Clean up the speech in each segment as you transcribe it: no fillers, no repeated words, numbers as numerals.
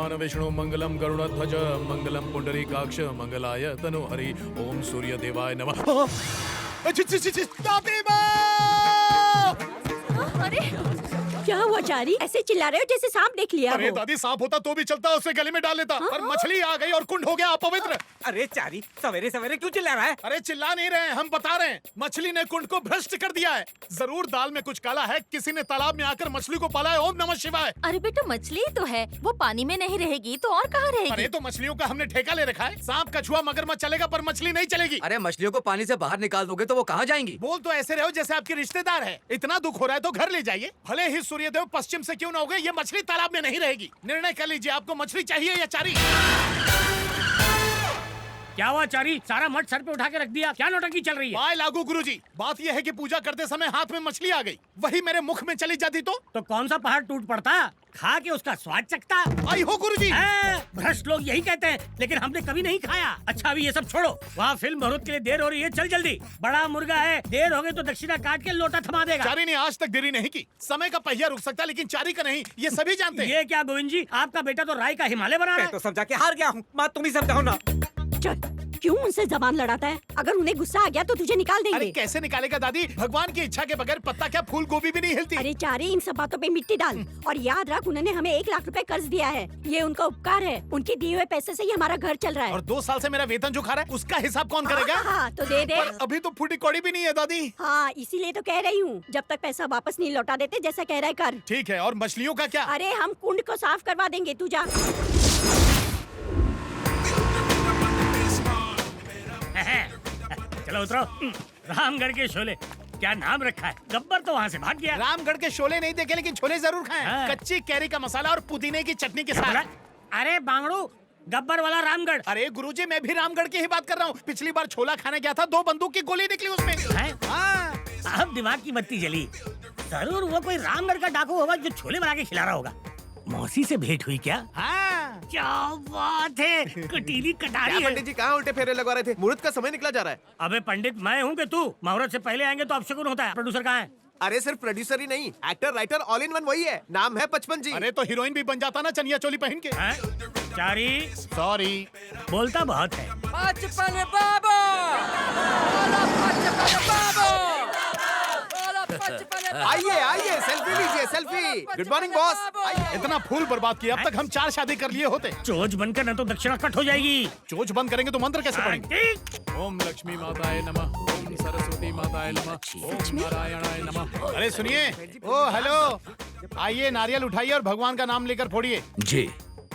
भगवान विष्णु मंगलम गरुड़ध्वज मंगलम पुंडरीकाक्ष मंगलाय तनोहरि ओम सूर्य देवाय नमः। दादी माँ! अरे क्या हुआ चारी? ऐसे चिल्ला रहे हो जैसे सांप देख लिया अरे हो। दादी सांप होता तो भी चलता, उसे गले में डाल लेता, पर मछली आ गई और कुंड हो गया अपवित्र। अरे चारी सवेरे सवेरे क्यों चिल्ला रहा है? अरे चिल्ला नहीं रहे हैं, हम बता रहे हैं, मछली ने कुंड को भ्रष्ट कर दिया है। जरूर दाल में कुछ काला है, किसी ने तालाब में आकर मछली को पाला है। ओम नमः शिवाय। अरे बेटा मछली तो है, वो पानी में नहीं रहेगी तो और कहाँ रहेगी? अरे तो मछलियों का हमने ठेका ले रखा है। सांप कछुआ मगरमच्छ चलेगा पर मछली नहीं चलेगी। अरे मछलियों को पानी से बाहर निकाल दोगे तो वो कहाँ जाएंगी? बोल तो ऐसे रहो जैसे आपके रिश्तेदार है। इतना दुख हो रहा है तो घर ले जाइए। भले ही सूर्यदेव पश्चिम से क्यों न हो गए, ये मछली तालाब में नहीं रहेगी। निर्णय कर लीजिए, आपको मछली चाहिए या चारी? क्या हुआ चारी? सारा मठ सर पे उठा के रख दिया, क्या नौटंकी चल रही है? वाह लागू गुरुजी, बात यह है कि पूजा करते समय हाथ में मछली आ गई, वही मेरे मुख में चली जाती तो कौन सा पहाड़ टूट पड़ता? खा के उसका स्वाद चखता। आई हो गुरुजी। भ्रष्ट लोग यही कहते हैं, लेकिन हमने कभी नहीं खाया। अच्छा अभी ये सब छोड़ो, वहाँ फिल्म मुहूर्त के लिए देर हो रही है, चल जल्दी। बड़ा मुर्गा है, देर हो गई तो दक्षिणा काट के लोटा थमा देगा। चारी ने आज तक देरी नहीं की। समय का पहिया रुक सकता लेकिन चारी का नहीं, ये सभी जानते हैं। ये क्या गोविंद जी, आपका बेटा तो राय का हिमालय बना रहा है। तो समझा के हार गया हूँ, माँ तुम ही समझाओ ना। चल क्यों उनसे जबान लड़ाता है? अगर उन्हें गुस्सा आ गया तो तुझे निकाल अरे देंगे। कैसे निकालेगा दादी, भगवान की इच्छा के बगैर पत्ता क्या फूल गोभी भी नहीं हिलती। अरे चारी इन सब बातों पे मिट्टी डाल और याद रख उन्होंने हमें 1 लाख रुपए कर्ज दिया है। ये उनका उपकार है, उनके दिए हुए पैसे से ही हमारा घर चल रहा है। और 2 साल से मेरा वेतन जो खा रहा है उसका हिसाब कौन करेगा? हाँ तो दे दे। पर अभी तो फूटी कौड़ी भी नहीं है दादी। हाँ इसीलिए तो कह रही हूँ, जब तक पैसा वापस नहीं लौटा देते जैसा कह रहा है कर। ठीक है, और मछलियों का क्या? अरे हम कुंड को साफ करवा देंगे, तू जा। चलो उतरो। रामगढ़ के शोले, क्या नाम रखा है? गब्बर तो वहाँ से भाग गया। रामगढ़ के शोले नहीं देखे लेकिन छोले जरूर खाए। हाँ। कच्ची कैरी का मसाला और पुदीने की चटनी के साथ। अरे बांगड़ू, गब्बर वाला रामगढ़। अरे गुरुजी मैं भी रामगढ़ की ही बात कर रहा हूँ। पिछली बार छोला खाने गया था, 2 बंदूक की गोली निकली उसमें। हाँ। अब दिमाग की बत्ती जली। जरूर वो कोई रामगढ़ का डाकू होगा जो छोले बना के खिला रहा होगा। मौसी से भेंट हुई क्या? हाँ। क्या बात है, कटीली कटारी है। पंडित जी कहाँ उल्टे फेरे लगवा रहे थे? मुहूर्त का समय निकला जा रहा है। अबे पंडित मैं हूँ कि तू? मुहूर्त से पहले आएंगे तो अपशकुन होता है। प्रोड्यूसर कहाँ है? अरे सिर्फ प्रोड्यूसर ही नहीं, actor writer all in one वही है। नाम है 55 जी। अरे तो हीरोइन भी बन जाता ना चनिया चोली पहन के। हैं? चारी सॉरी। बोलता बहुत है। 55 बाबा, 55 बाबा। आइए आइए सेल्फी लीजिए, सेल्फी। Good morning boss. इतना फूल बर्बाद किया, अब तक हम 4 शादी कर लिए होते। चोच बनकर न तो दक्षिणा कट हो जाएगी। चोच बंद करेंगे तो मंत्र कैसे पढ़ेंगे? ठीक। ओम लक्ष्मी माताय नमः, ओम सरस्वती माताय नमः, ओम नारायणाय नमः। अरे सुनिए, ओ हेलो, आइए नारियल उठाइए और भगवान का नाम लेकर फोड़िए। जी।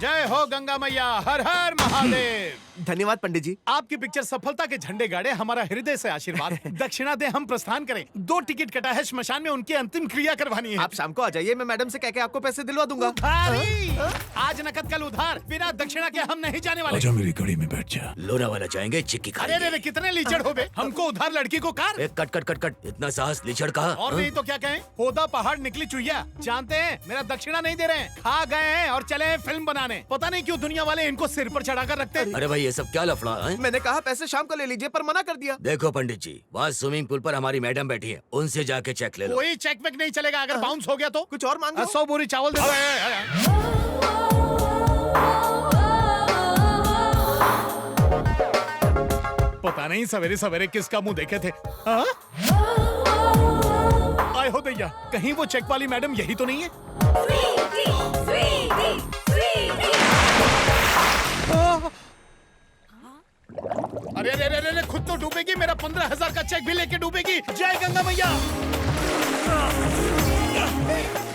जय हो गंगा मैया, हर हर महादेव। धन्यवाद पंडित जी। आपकी पिक्चर सफलता के झंडे गाड़े, हमारा हृदय से आशीर्वाद। दक्षिणा दे, हम प्रस्थान करें। 2 टिकट कटा है, श्मशान में उनकी अंतिम क्रिया करवानी है। आप शाम को आ जाइए, मैं मैडम से कह के आपको पैसे दिलवा दूंगा। उधारी। आज नकद कल उधार, बिना दक्षिणा के हम नहीं जाने वाले। आजा मेरी गाड़ी में बैठ जा। लोरा वाला जाएंगे, चिक्की अरे खाएंगे। रे कितने लीचड़ हो बे, हमको उधार लड़की को कार। एक कट कट कट कट, इतना साहस लीचड़ कहा। और नहीं तो क्या कहें, होदा पहाड़ निकली चुईया। जानते हैं मेरा दक्षिणा नहीं दे रहे हैं, खा गए हैं और चले हैं फिल्म बनाने। पता नहीं क्यों दुनिया वाले इनको सिर पर चढ़ाकर रखते हैं। अरे भाई ये सब क्या लफड़ा है? मैंने कहा पैसे शाम को ले लीजिए, पर मना कर दिया। देखो पंडित जी, वहाँ स्विमिंग पूल पर हमारी मैडम बैठी है, उनसे जाके चेक ले लो। कोई चेक वेक नहीं चलेगा, अगर बाउंस हो गया तो। कुछ और मांगो। 100 बोरी चावल दे दो। पता नहीं सवेरे सवेरे किसका मुंह देखे थे। हाँ? आए हो दैया, कहीं वो चेक वाली मैडम यही तो नहीं है? अरे अरे अरे अरे, खुद तो डूबेगी, मेरा 15,000 का चेक भी लेके डूबेगी। जय गंगा मैया।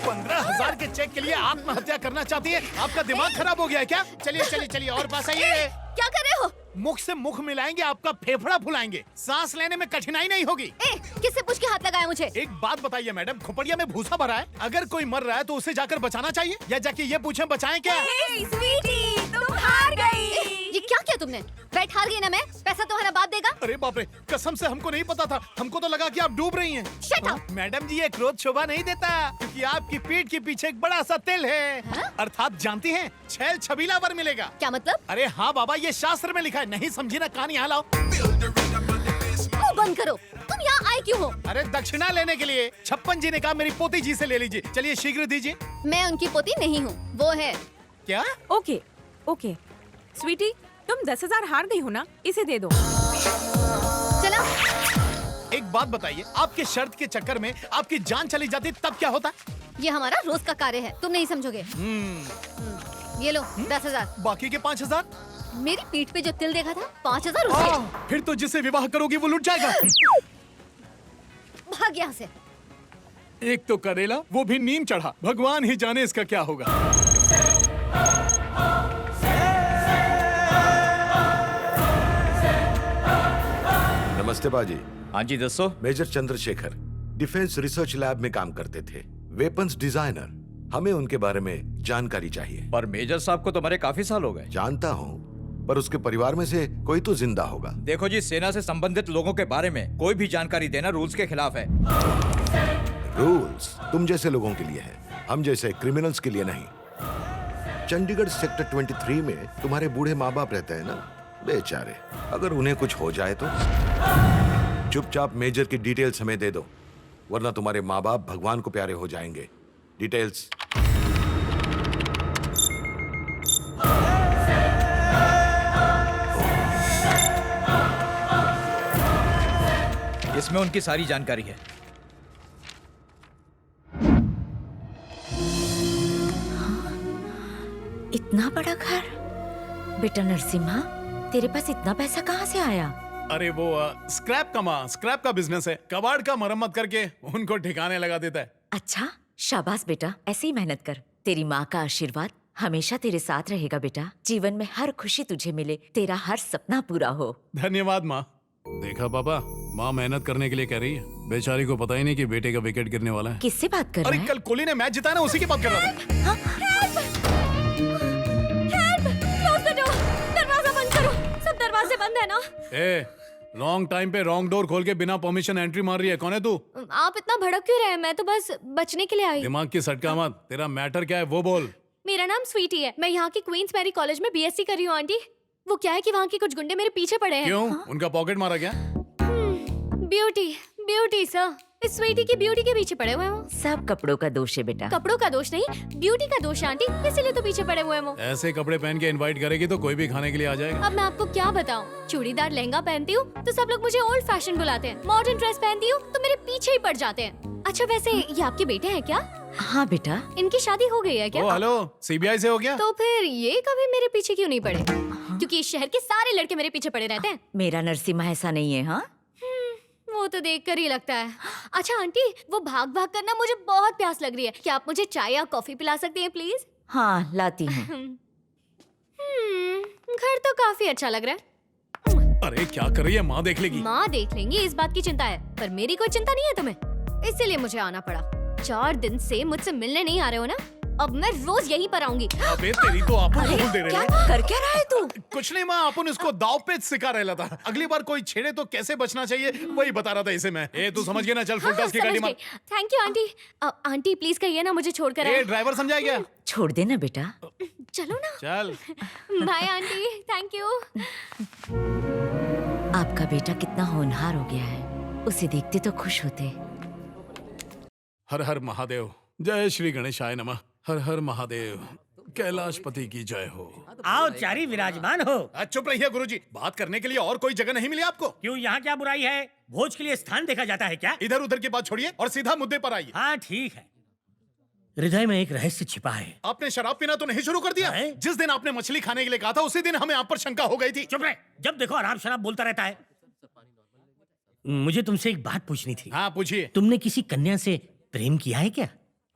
15,000 के चेक के लिए आत्महत्या करना चाहती है? आपका दिमाग खराब हो गया है क्या? चलिए चलिए चलिए और पास आइए। क्या कर रहे हो? मुख से मुख मिलाएंगे, आपका फेफड़ा फुलाएंगे, सांस लेने में कठिनाई नहीं होगी। किससे पूछ के हाथ लगाया मुझे? एक बात बताइए मैडम, खोपड़िया में भूसा भरा है, अगर कोई मर रहा है तो उसे जाकर बचाना चाहिए या जाके ये पूछें बचाएं क्या? स्वीटी, तुम हार गई। ये क्या किया तुमने? बैठ, हार गई ना मैं। पैसा तुम्हारा बाप देगा। अरे बाप रे, कसम से हमको नहीं पता था, हमको तो लगा कि आप डूब रही हैं। Shut up! मैडम जी ये क्रोध शोभा नहीं देता, क्योंकि आपकी पीठ के पीछे एक बड़ा सा तिल है। अर्थात जानती हैं, छैल छबीला वर मिलेगा। क्या मतलब? अरे हाँ बाबा, ये शास्त्र में लिखा है, नहीं समझी ना कहानी, यहाँ लाओ। मुंह बंद करो, तुम यहाँ आए क्यों हो? अरे दक्षिणा लेने के लिए। 56 जी ने कहा मेरी पोती जी से ले लीजिए। चलिए शीघ्र दीजिए। मैं उनकी पोती नहीं हूँ, वो है। क्या? ओके ओके स्वीटी, तुम 10,000 हार गई हो ना, इसे दे दो। चला। एक बात बताइए, आपके शर्त के चक्कर में आपकी जान चली जाती तब क्या होता? ये हमारा रोज का कार्य है, तुम नहीं समझोगे। ये लो 10,000। बाकी के 5,000? मेरी पीठ पे जो तिल देखा था 5,000 उसके। फिर तो जिसे विवाह करोगी वो लुट जाएगा। भाग यहाँ से। एक तो करेला, वो भी नीम चढ़ा। भगवान ही जाने इसका क्या होगा। नमस्ते बाजी। हाँ जी दसो। Major Chandrashekhar defence research lab में काम करते थे, वेपन्स डिजाइनर। हमें उनके बारे में जानकारी चाहिए। पर मेजर साहब को तो मरे काफी साल हो गए। जानता हूँ, पर उसके परिवार में से कोई तो जिंदा होगा। देखो जी, सेना से संबंधित लोगों के बारे में कोई भी जानकारी देना रूल्स के खिलाफ है। रूल्स तुम जैसे लोगों के लिए है, हम जैसे क्रिमिनल्स के लिए नहीं। चंडीगढ़ सेक्टर 23 में तुम्हारे बूढ़े माँ बाप रहते हैं ना, बेचारे। अगर उन्हें कुछ हो जाए तो चुपचाप मेजर की डिटेल्स हमें दे दो, वरना तुम्हारे माँ बाप भगवान को प्यारे हो जाएंगे। डिटेल्स। इसमें उनकी सारी जानकारी है। इतना बड़ा घर? बेटा नरसिम्हा, तेरे पास इतना पैसा कहाँ से आया? अरे वो स्क्रैप का बिजनेस है। कबाड़ का मरम्मत करके उनको ठिकाने लगा देता है। अच्छा, शाबाश बेटा, ऐसे ही मेहनत कर। तेरी माँ का आशीर्वाद हमेशा तेरे साथ रहेगा बेटा। जीवन में हर खुशी तुझे मिले, तेरा हर सपना पूरा हो। धन्यवाद माँ। देखा पापा, माँ मेहनत करने के लिए कह रही है। बेचारी को पता ही नहीं कि बेटे का विकेट गिरने वाला है। किससे बात कर अरे रहा है? कल कोहली ने मैच जिताया ना, उसी की बात कर रहा था। दरवाजा बंद करो, सब दरवाजे बंद है ना। रॉन्ग टाइम पे रॉन्ग डोर खोल के बिना परमिशन एंट्री मार रही है। कौन है तू? आप इतना भड़क क्यों रहे हैं? मैं तो बस बचने के लिए आई। दिमाग की सटका मत। तेरा मैटर क्या है वो बोल। मेरा नाम स्वीटी है, मैं यहाँ की क्वींस मैरी कॉलेज में बीएससी कर रही हूँ आंटी। वो क्या है कि वहाँ के कुछ गुंडे मेरे पीछे पड़े हैं। क्यों? उनका पॉकेट मारा क्या? ब्यूटी ब्यूटी सर, इस स्वीटी की ब्यूटी के पीछे पड़े हुए हैं वो। सब कपड़ों का दोष है बेटा। कपड़ों का दोष नहीं, ब्यूटी का दोष है आंटी, इसीलिए तो पीछे पड़े हुए हैं वो। ऐसे कपड़े पहन के इनवाइट करेगी तो कोई भी खाने के लिए आ जाएगा। अब मैं आपको क्या बताऊं, चूड़ीदार लहंगा पहनती हूँ तो सब लोग मुझे ओल्ड फैशन बुलाते हैं, मॉडर्न ड्रेस पहनती हूँ तो मेरे पीछे ही पड़ जाते हैं। अच्छा वैसे ये आपके बेटे हैं क्या? हाँ बेटा। इनकी शादी हो गई है क्या? ओ हेलो, सीबीआई से हो गया? तो फिर ये कभी मेरे पीछे क्यों नहीं पड़े? क्योंकि इस शहर के सारे लड़के मेरे पीछे पड़े रहते हैं। मेरा नरसिम्हा ऐसा नहीं है। हाँ, वो तो देखकर ही लगता है। अच्छा आंटी, वो भाग भाग करना मुझे बहुत प्यास लग रही है, क्या आप मुझे चाय या कॉफी पिला सकती हैं प्लीज? हाँ लाती हूँ। घर तो काफी अच्छा लग रहा है। अरे क्या कर रही है? माँ देख लेगी। माँ देख लेंगी इस बात की चिंता है, पर मेरी कोई चिंता नहीं है तुम्हें, इसीलिए मुझे आना पड़ा। 4 दिन से मुझसे मिलने नहीं आ रहे हो ना, अब मैं रोज यहीं पर आऊंगी। अबे तेरी तो आपन को दे रहे क्या हैं। कर क्या रहा है तू? कुछ नहीं माँ, अपन इसको दाव पेच सिखा रहा था। अगली बार कोई छेड़े तो कैसे बचना चाहिए वही बता रहा था इसे मैं। तू समझ गया ना? चल फुल टॉस की गाड़ी मार। Thank you aunty. Aunty please कहिए ना मुझे छोड़कर आए। ड्राइवर समझा क्या? छोड़ देना बेटा। चलो ना। चल। Bye aunty, thank you. आपका बेटा कितना होनहार हो गया है, उसे देखते तो खुश होते। हर हर महादेव। जय श्री गणेशाय नमः। हर हर महादेव। कैलाशपति की जय हो। आओ चारी विराजमान हो। चुप रहिए गुरुजी, बात करने के लिए और कोई जगह नहीं मिली आपको? क्यों, यहाँ क्या बुराई है? भोज के लिए स्थान देखा जाता है क्या? इधर उधर की बात छोड़िए और सीधा मुद्दे पर आइए। हाँ ठीक है। हृदय में एक रहस्य छिपा है। आपने शराब पीना तो नहीं शुरू कर दिया? है? जिस दिन आपने मछली खाने के लिए कहा था उसी दिन हमें आप पर शंका हो गई थी। चुप रहे, जब देखो आराम शराब बोलता रहता है। मुझे तुमसे एक बात पूछनी थी। हाँ पूछिए। तुमने किसी कन्या से प्रेम किया है क्या?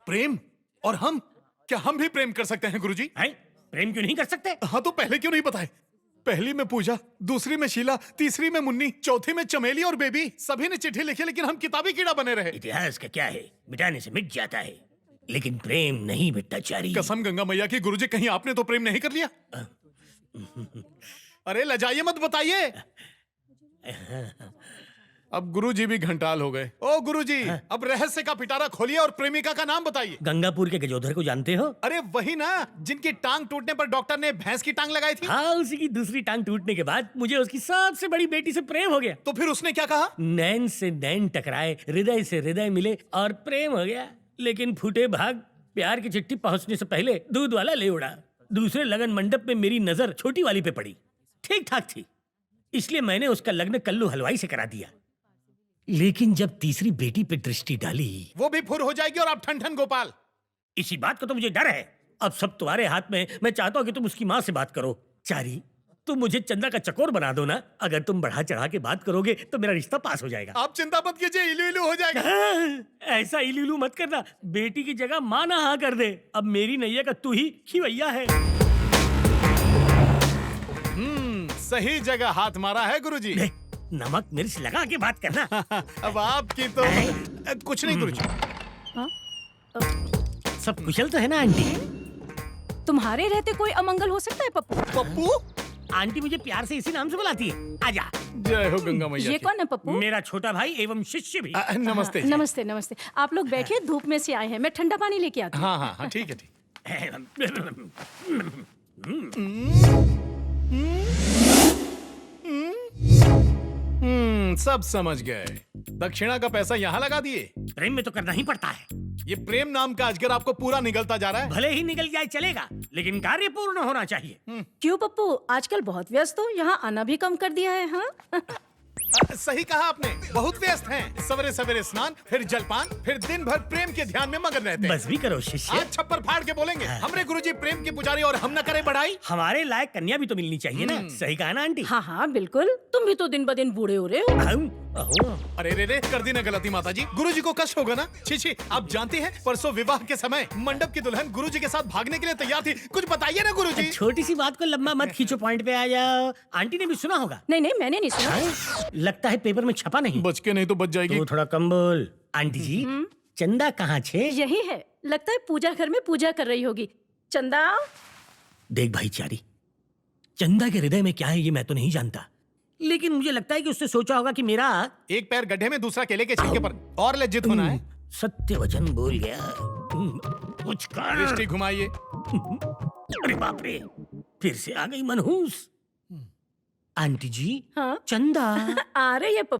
प्रेम? और हम? क्या हम भी प्रेम कर सकते हैं गुरुजी? है? प्रेम क्यों नहीं कर सकते? हाँ तो पहले क्यों नहीं बताए? पहली में पूजा, दूसरी में शीला, तीसरी में मुन्नी, चौथी में चमेली और बेबी। सभी ने चिट्ठी लिखी लेकिन हम किताबी कीड़ा बने रहे। इतिहास का क्या है, मिटाने से मिट जाता है, लेकिन प्रेम नहीं मिटता चारी। कसम गंगा मैया की गुरुजी, कहीं आपने तो प्रेम नहीं कर लिया? अरे लजाइए मत, बताइए। अब गुरुजी भी घंटाल हो गए। ओ गुरुजी, अब रहस्य का पिटारा खोलिए और प्रेमिका का नाम बताइए। गंगापुर के गजोधर को जानते हो? अरे वही ना, जिनकी टांग टूटने पर डॉक्टर ने भैंस की टांग लगाई थी। हाँ, उसी की दूसरी टांग टूटने के बाद मुझे उसकी सबसे बड़ी बेटी से प्रेम हो गया। तो फिर उसने क्या कहा? नैन से नैन टकराए, हृदय से हृदय मिले और प्रेम हो गया। लेकिन फूटे भाग, प्यार की चिट्ठी पहुंचने से पहले दूध वाला ले उड़ा। दूसरे लगन मंडप में मेरी नजर छोटी वाली पे पड़ी, ठीक ठाक थी, इसलिए मैंने उसका लग्न कल्लू हलवाई से करा दिया। लेकिन जब तीसरी बेटी पे दृष्टि डाली, वो भी फुर हो जाएगी और आप ठन ठन गोपाल। इसी बात का तो मुझे डर है। अब सब तुम्हारे हाथ में। मैं चाहता हूँ कि तुम उसकी माँ से बात करो। चारी, तुम मुझे चंदा का चकोर बना दो ना। अगर तुम बढ़ा चढ़ा के बात करोगे तो मेरा रिश्ता पास हो जाएगा। आप चिंता मत कीजिए, इलू इलू हो जाएगा। ऐसा इलू इलू मत करना, बेटी की जगह माँ ना हाँ कर दे। अब मेरी नैया का तू ही खिवैया है। सही जगह हाथ मारा है गुरुजी। नमक मिर्च लगा के बात करना। अब आपकी तो कुछ नहीं गुरुजी। सब कुशल तो है ना आंटी? तुम्हारे रहते कोई अमंगल हो सकता है पप्पू? पप्पू? आंटी मुझे प्यार से इसी नाम से बुलाती है। आजा। जय हो गंगा मैया ये की। कौन है पप्पू? मेरा छोटा भाई एवं शिष्य भी। नमस्ते जी। नमस्ते नमस्ते। आप लोग बैठिए, धूप में से आए हैं, मैं ठंडा पानी लेके आती हूँ। हाँ हाँ हाँ, ठीक है ठीक। सब समझ गए। दक्षिणा का पैसा यहाँ लगा दिए। प्रेम में तो करना ही पड़ता है। ये प्रेम नाम का अजगर आपको पूरा निगलता जा रहा है। भले ही निकल जाए चलेगा, लेकिन कार्य पूर्ण होना चाहिए। क्यों पप्पू, आजकल बहुत व्यस्त हो, यहाँ आना भी कम कर दिया है? हाँ सही कहा आपने, बहुत व्यस्त हैं। सवेरे सवेरे स्नान, फिर जलपान, फिर दिन भर प्रेम के ध्यान में मगन रहते हैं। बस भी करो शिष्य। आज छप्पर फाड़ के बोलेंगे हमरे गुरुजी प्रेम के पुजारी और हम न करें बढ़ाई। हमारे लायक कन्या भी तो मिलनी चाहिए ना। सही कहा ना आंटी? हाँ हाँ बिल्कुल, तुम भी तो दिन ब दिन बूढ़े हो रहे हो। अरे रे रे, कर दी ना गलती माताजी। गुरुजी को कष्ट होगा ना। छी छी, आप जानते हैं परसों विवाह के समय मंडप की दुल्हन गुरुजी के साथ भागने के लिए तैयार थी। कुछ बताइए ना गुरुजी। छोटी सी बात को लंबा मत खींचो, पॉइंट पे आ जाओ। आंटी ने भी सुना होगा। नहीं नहीं, मैंने नहीं सुना। लगता है पेपर में छपा नहीं। बच के नहीं तो बच जाएगी। तो थोड़ा कम बोल। आंटी जी, चंदा कहाँ छे? यही है, लगता है पूजा घर में पूजा कर रही होगी। चंदा। देख भाई चारी, चंदा के हृदय में क्या है ये मैं तो नहीं जानता, लेकिन मुझे लगता है कि उसने सोचा होगा कि मेरा एक पैर गड्ढे में, दूसरा केले के छिलके पर। और लज्जित होना है। सत्य वचन बोल गया। कुछ कर। दृष्टि घुमाइए। अरे बाप रे, फिर से आ गई मनहूस। आंटी जी, हाँ चंदा आ रही है पप्पू।